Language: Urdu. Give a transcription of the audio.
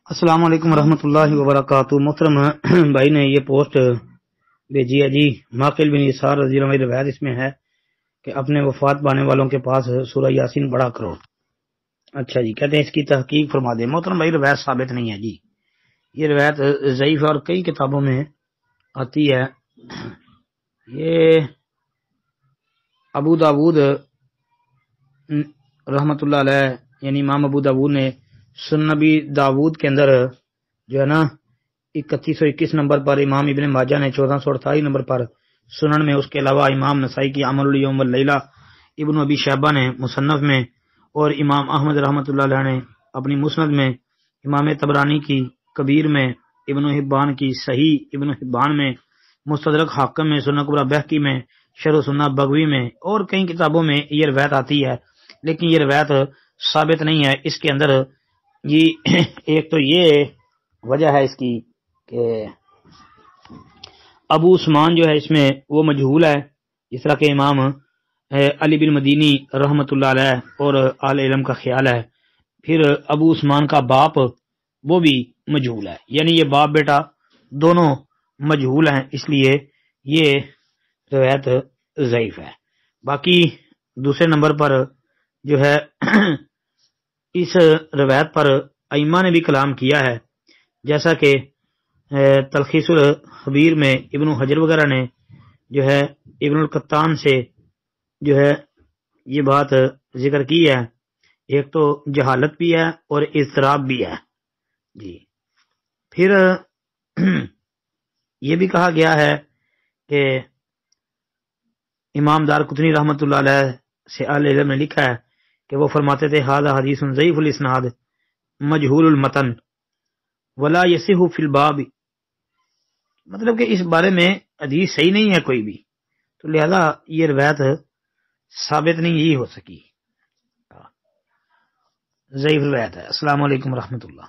السلام علیکم ورحمۃ اللہ وبرکاتہ۔ محترم بھائی نے یہ پوسٹ بھیجی ہے جی، معقل بن یسار رضی اللہ عنہ روایت اس میں ہے کہ اپنے وفات پانے والوں کے پاس سورہ یاسین پڑھا کرو۔ اچھا جی، کہتے ہیں اس کی تحقیق فرما دیں۔ محترم بھائی روایت ثابت نہیں ہے جی، یہ روایت ضعیف اور کئی کتابوں میں آتی ہے۔ یہ ابو داود رحمۃ اللہ علیہ یعنی امام ابو داود نے سنن نبی داود کے اندر جو ہے نا 3121 نمبر پر، امام ابن ماجہ نے 1448 نمبر پر سنن میں، اس کے علاوہ امام نسائی کی عمل الیوم واللیلہ، ابن ابی شیبہ نے مصنف میں، اور امام احمد رحمۃ اللہ علیہ نے اپنی مسند میں، امام طبرانی کی کبیر میں، ابن حبان کی صحیح ابن حبان میں، مستدرک حاکم میں، سنن کبریٰ بہقی میں، شرح سنہ بغوی میں اور کئی کتابوں میں یہ روایت آتی ہے، لیکن یہ روایت ثابت نہیں ہے۔ اس کے اندر یہ ایک تو یہ وجہ ہے اس کی کہ ابو عثمان جو ہے اس میں وہ مجہول ہے، جس طرح کہ امام علی بن مدینی رحمۃ اللہ علیہ اور اہل علم کا خیال ہے۔ پھر ابو عثمان کا باپ وہ بھی مجہول ہے، یعنی یہ باپ بیٹا دونوں مجہول ہیں، اس لیے یہ روایت ضعیف ہے۔ باقی دوسرے نمبر پر جو ہے اس روایت پر ائمہ نے بھی کلام کیا ہے، جیسا کہ تلخیص الخبیر میں ابن حجر وغیرہ نے جو ہے ابن القطان سے جو ہے یہ بات ذکر کی ہے۔ ایک تو جہالت بھی ہے اور اضطراب بھی ہے جی۔ پھر یہ بھی کہا گیا ہے کہ امام دارقطنی رحمۃ اللہ علیہ سے اہل علم نے لکھا ہے کہ وہ فرماتے تھے ھذا حدیث ضعیف الاسناد مجہول المتن ولا یصح فی الباب، مطلب کہ اس بارے میں حدیث صحیح نہیں ہے کوئی بھی، تو لہذا یہ روایت ثابت نہیں ہی ہو سکی، ضعیف روایت ہے۔ السلام علیکم ورحمۃ اللہ۔